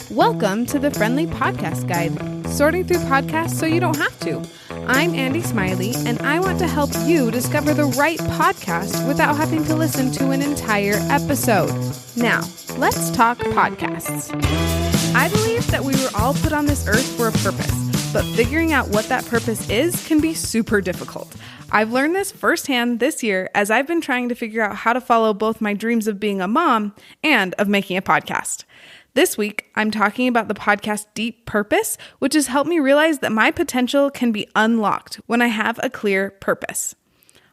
Welcome to the Friendly Podcast Guide, sorting through podcasts so you don't have to. I'm Andy Smiley, and I want to help you discover the right podcast without having to listen to an entire episode. Now, let's talk podcasts. I believe that we were all put on this earth for a purpose, but figuring out what that purpose is can be super difficult. I've learned this firsthand this year as I've been trying to figure out how to follow both my dreams of being a mom and of making a podcast. This week, I'm talking about the podcast Deep Purpose, which has helped me realize that my potential can be unlocked when I have a clear purpose.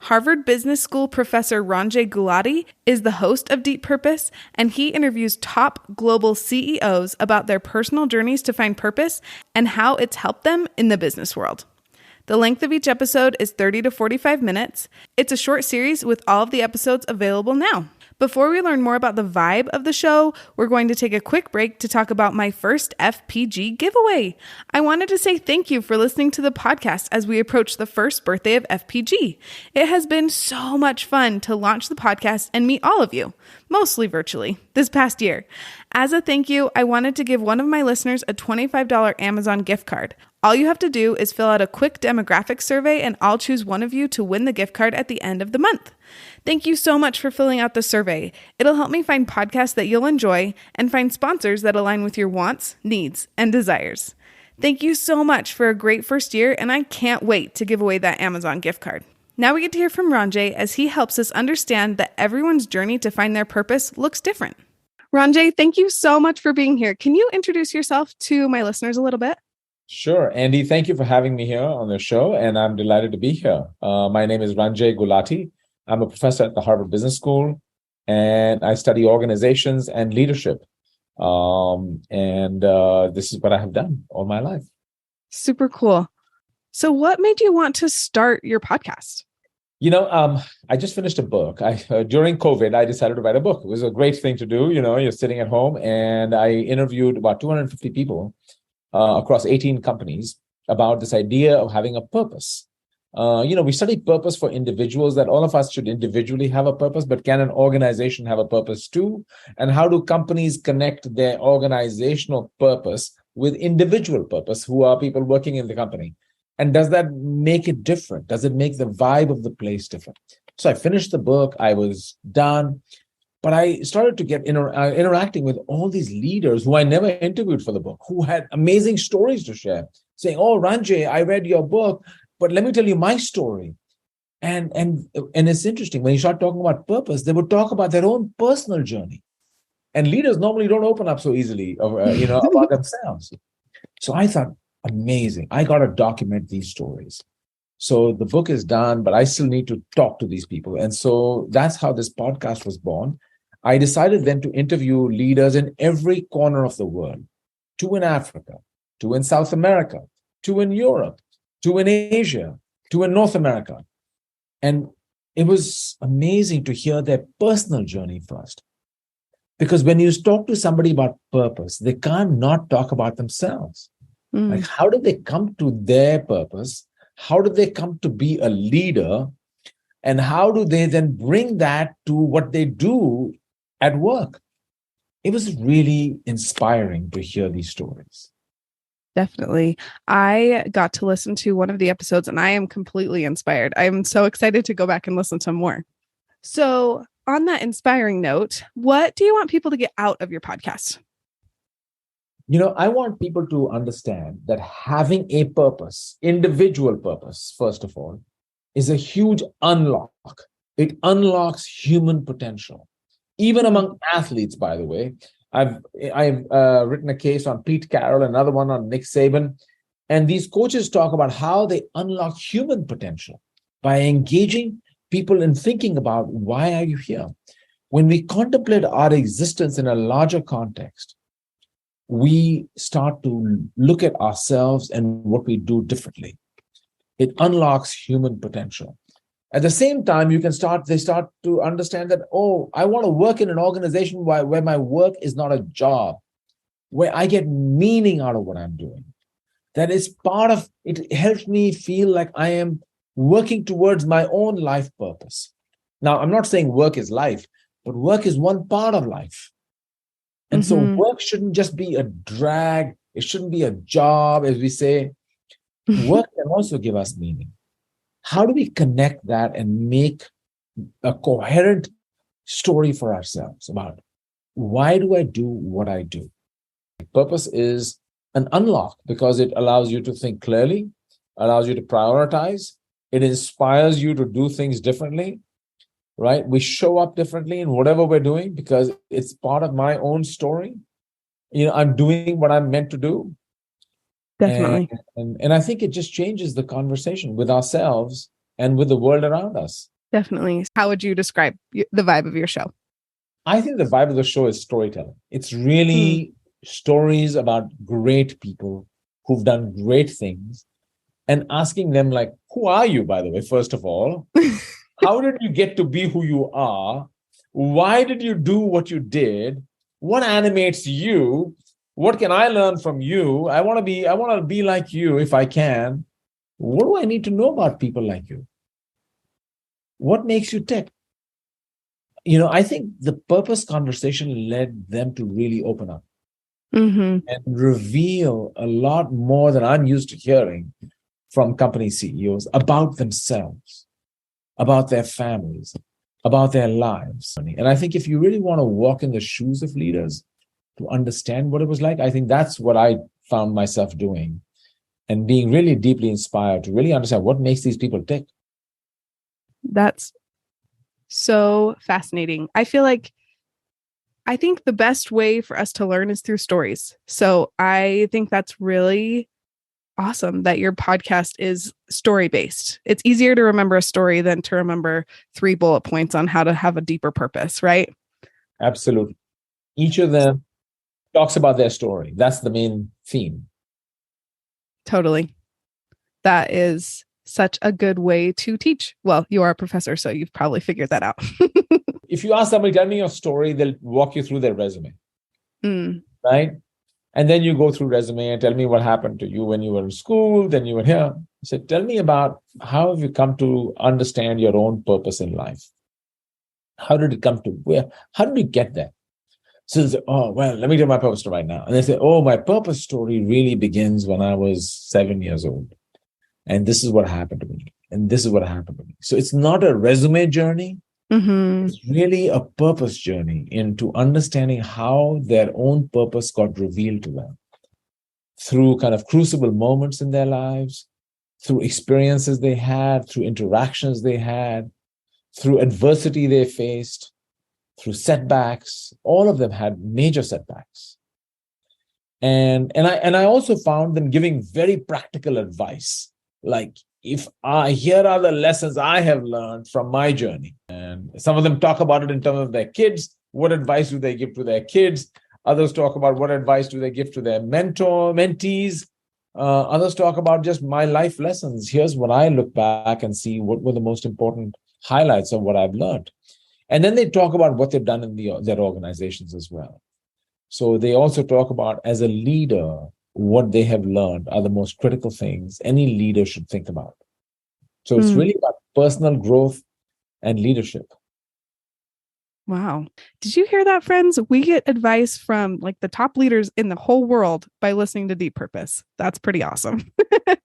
Harvard Business School professor Ranjay Gulati is the host of Deep Purpose, and he interviews top global CEOs about their personal journeys to find purpose and how it's helped them in the business world. The length of each episode is 30 to 45 minutes. It's a short series with all of the episodes available now. Before we learn more about the vibe of the show, we're going to take a quick break to talk about my first FPG giveaway. I wanted to say thank you for listening to the podcast as we approach the first birthday of FPG. It has been so much fun to launch the podcast and meet all of you, mostly virtually, this past year. As a thank you, I wanted to give one of my listeners a $25 Amazon gift card. All you have to do is fill out a quick demographic survey and I'll choose one of you to win the gift card at the end of the month. Thank you so much for filling out the survey. It'll help me find podcasts that you'll enjoy and find sponsors that align with your wants, needs, and desires. Thank you so much for a great first year, and I can't wait to give away that Amazon gift card. Now we get to hear from Ranjay as he helps us understand that everyone's journey to find their purpose looks different. Ranjay, thank you so much for being here. Can you introduce yourself to my listeners a little bit? Sure. Andy, thank you for having me here on the show, and I'm delighted to be here. My name is Ranjay Gulati. I'm a professor at the Harvard Business School, and I study organizations and leadership. This is what I have done all my life. Super cool. So what made you want to start your podcast? I just finished a book. During COVID, I decided to write a book. It was a great thing to do. You're sitting at home, and I interviewed about 250 people across 18 companies about this idea of having a purpose. We study purpose for individuals, that all of us should individually have a purpose, but can an organization have a purpose too? And how do companies connect their organizational purpose with individual purpose, who are people working in the company? And does that make it different? Does it make the vibe of the place different? So I finished the book. I was done. But I started to get interacting with all these leaders who I never interviewed for the book, who had amazing stories to share, saying, "Oh, Ranjay, I read your book, but let me tell you my story." And it's interesting, when you start talking about purpose, they would talk about their own personal journey. And leaders normally don't open up so easily, about themselves. So I thought, amazing. I got to document these stories. So the book is done, but I still need to talk to these people. And so that's how this podcast was born. I decided then to interview leaders in every corner of the world, 2 in Africa, 2 in South America, 2 in Europe, 2 in Asia, 2 in North America. And it was amazing to hear their personal journey first. Because when you talk to somebody about purpose, they can't not talk about themselves. Like, how did they come to their purpose? How did they come to be a leader? And how do they then bring that to what they do at work? It was really inspiring to hear these stories. Definitely. I got to listen to one of the episodes and I am completely inspired. I'm so excited to go back and listen to more. So on that inspiring note, what do you want people to get out of your podcast? I want people to understand that having a purpose, individual purpose, first of all, is a huge unlock. It unlocks human potential. Even among athletes, by the way. I've written a case on Pete Carroll, another one on Nick Saban. And these coaches talk about how they unlock human potential by engaging people in thinking about, why are you here? When we contemplate our existence in a larger context, we start to look at ourselves and what we do differently. It unlocks human potential. At the same time, they start to understand that, I want to work in an organization where my work is not a job, where I get meaning out of what I'm doing. That is part of, it helps me feel like I am working towards my own life purpose. Now, I'm not saying work is life, but work is one part of life. And so Mm-hmm. work shouldn't just be a drag. It shouldn't be a job, as we say. Work can also give us meaning. How do we connect that and make a coherent story for ourselves about why do I do what I do? Purpose is an unlock because it allows you to think clearly, allows you to prioritize, it inspires you to do things differently, right? We show up differently in whatever we're doing because it's part of my own story. I'm doing what I'm meant to do. And, Definitely. and I think it just changes the conversation with ourselves and with the world around us. Definitely. How would you describe the vibe of your show? I think the vibe of the show is storytelling. It's really stories about great people who've done great things and asking them, like, who are you, by the way, first of all? How did you get to be who you are? Why did you do what you did? What animates you? What can I learn from you? I want to be like you if I can. What do I need to know about people like you? What makes you tick? I think the purpose conversation led them to really open up and reveal a lot more than I'm used to hearing from company CEOs about themselves, about their families, about their lives. And I think if you really want to walk in the shoes of leaders to understand what it was like, I think that's what I found myself doing and being really deeply inspired to really understand what makes these people tick. That's so fascinating. I think the best way for us to learn is through stories. So I think that's really awesome that your podcast is story-based. It's easier to remember a story than to remember 3 bullet points on how to have a deeper purpose, right? Absolutely. Each of them talks about their story. That's the main theme. Totally. That is such a good way to teach. Well, you are a professor, so you've probably figured that out. If you ask somebody, tell me your story, they'll walk you through their resume, right? And then you go through resume and tell me what happened to you when you were in school, then you were here. I said, tell me about how have you come to understand your own purpose in life? How did it come to where? How did you get there? So they say, oh, well, let me tell my purpose story right now. And they say, oh, my purpose story really begins when I was 7 years old. And this is what happened to me. And this is what happened to me. So it's not a resume journey. It's really a purpose journey into understanding how their own purpose got revealed to them through kind of crucible moments in their lives, through experiences they had, through interactions they had, through adversity they faced, through setbacks. All of them had major setbacks. And I also found them giving very practical advice, like, here are the lessons I have learned from my journey. And some of them talk about it in terms of their kids. What advice do they give to their kids? Others talk about what advice do they give to their mentees. Others talk about just my life lessons. Here's what I look back and see what were the most important highlights of what I've learned. And then they talk about what they've done in their organizations as well. So they also talk about, as a leader, what they have learned are the most critical things any leader should think about. So it's really about personal growth and leadership. Wow. Did you hear that, friends? We get advice from like the top leaders in the whole world by listening to Deep Purpose. That's pretty awesome. Wow.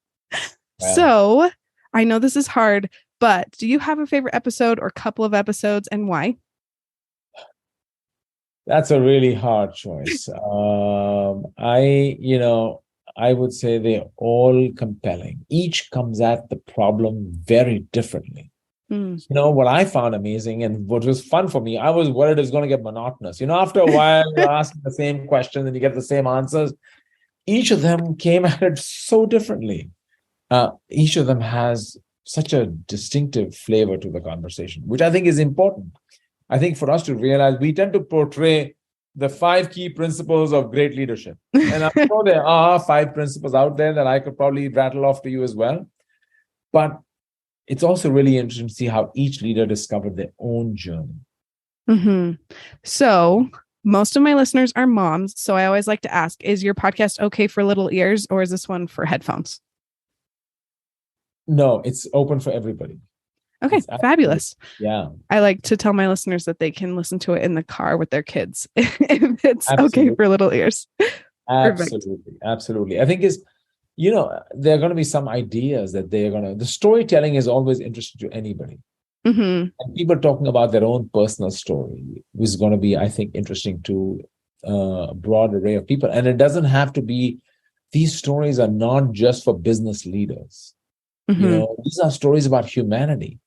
So I know this is hard, but do you have a favorite episode or couple of episodes and why? That's a really hard choice. I would say they're all compelling. Each comes at the problem very differently. What I found amazing and what was fun for me, I was worried it was going to get monotonous. After a while, you're asking the same question and you get the same answers. Each of them came at it so differently. Each of them has such a distinctive flavor to the conversation, which I think is important. I think for us to realize we tend to portray the 5 key principles of great leadership. And I'm sure there are 5 principles out there that I could probably rattle off to you as well. But it's also really interesting to see how each leader discovered their own journey. So most of my listeners are moms. So I always like to ask, is your podcast okay for little ears or is this one for headphones? No, it's open for everybody. Okay, It's absolutely, fabulous. yeah, I like to tell my listeners that they can listen to it in the car with their kids if it's okay absolutely, for little ears. Perfect. absolutely, absolutely. I think there are going to be some ideas that the storytelling is always interesting to anybody. Hmm. And people talking about their own personal story is going to be, I think, interesting to a broad array of people. And it doesn't have to be, these stories are not just for business leaders. Hmm. These are stories about humanity.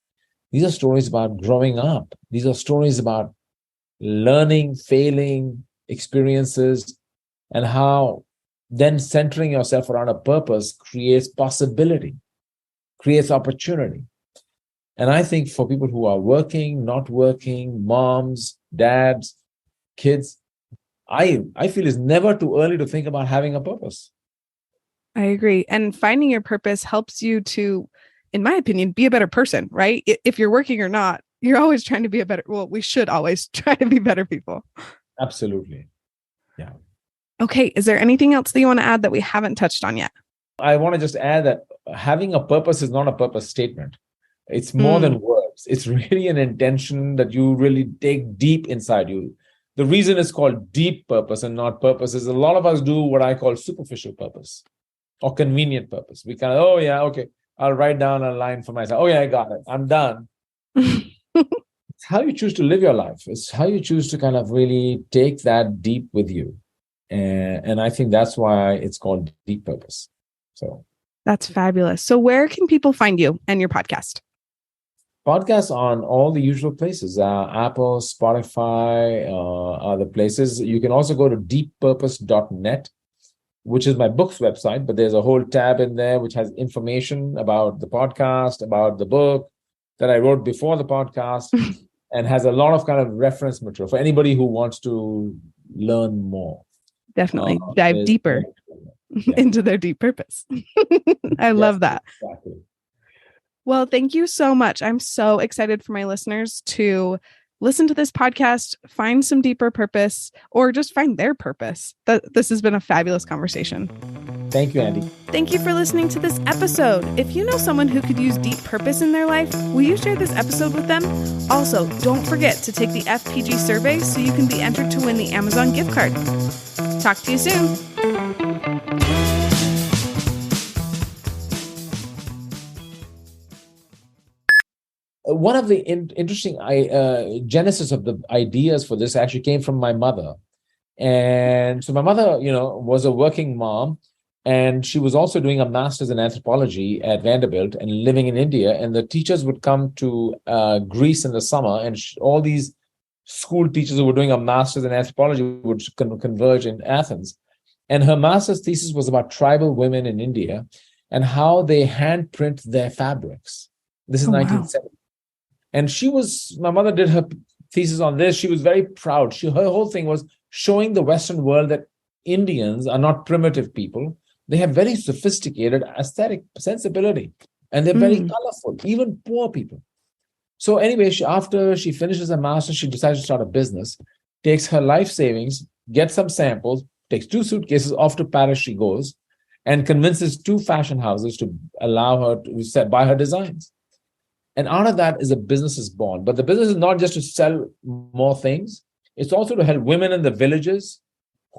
These are stories about growing up. These are stories about learning, failing experiences, and how then centering yourself around a purpose creates possibility, creates opportunity. And I think for people who are working, not working, moms, dads, kids, I feel it's never too early to think about having a purpose. I agree. And finding your purpose helps you to, in my opinion, be a better person, right? If you're working or not, you're always trying to be a better, well, we should always try to be better people. Absolutely. Yeah. Okay. Is there anything else that you want to add that we haven't touched on yet? I want to just add that having a purpose is not a purpose statement. It's more Mm, than words. It's really an intention that you really take deep inside you. The reason it's called deep purpose and not purpose is a lot of us do what I call superficial purpose or convenient purpose. We kind of, oh, yeah, okay, I'll write down a line for myself. Oh, yeah, I got it. I'm done. It's how you choose to live your life. It's how you choose to kind of really take that deep with you. And I think that's why it's called deep purpose. So that's fabulous. So where can people find you and your podcast? podcasts on all the usual places, Apple, Spotify, other places. You can also go to deeppurpose.net, which is my book's website, but there's a whole tab in there which has information about the podcast, about the book that I wrote before the podcast, and has a lot of kind of reference material for anybody who wants to learn more. Definitely dive deeper into their deep purpose. I love that. Exactly. Well, thank you so much. I'm so excited for my listeners to listen to this podcast, find some deeper purpose, or just find their purpose. This has been a fabulous conversation. Thank you, Andy. Thank you for listening to this episode. If you know someone who could use deep purpose in their life, will you share this episode with them? Also, don't forget to take the FPG survey so you can be entered to win the Amazon gift card. Talk to you soon. One of the interesting genesis of the ideas for this actually came from my mother. And so my mother, was a working mom, and she was also doing a master's in anthropology at Vanderbilt and living in India. And the teachers would come to Greece in the summer, and all these school teachers who were doing a master's in anthropology would converge in Athens. And her master's thesis was about tribal women in India and how they handprint their fabrics. This is 1970. And my mother did her thesis on this. She was very proud. Her whole thing was showing the Western world that Indians are not primitive people. They have very sophisticated aesthetic sensibility, and they're very colorful, even poor people. So anyway, after she finishes her master's, she decides to start a business, takes her life savings, gets some samples, takes 2 suitcases, off to Paris she goes, and convinces 2 fashion houses to allow her to buy her designs. And out of that a business is born. But the business is not just to sell more things. It's also to help women in the villages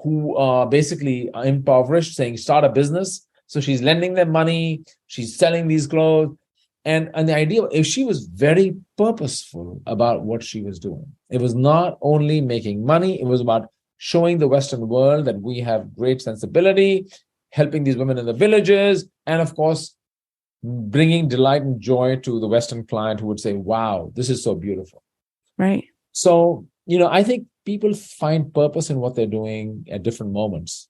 who are basically impoverished, saying, start a business. So she's lending them money. She's selling these clothes. And the idea, if she was very purposeful about what she was doing, it was not only making money, it was about showing the Western world that we have great sensibility, helping these women in the villages, and of course, bringing delight and joy to the Western client who would say, wow, this is so beautiful. Right. So, I think people find purpose in what they're doing at different moments.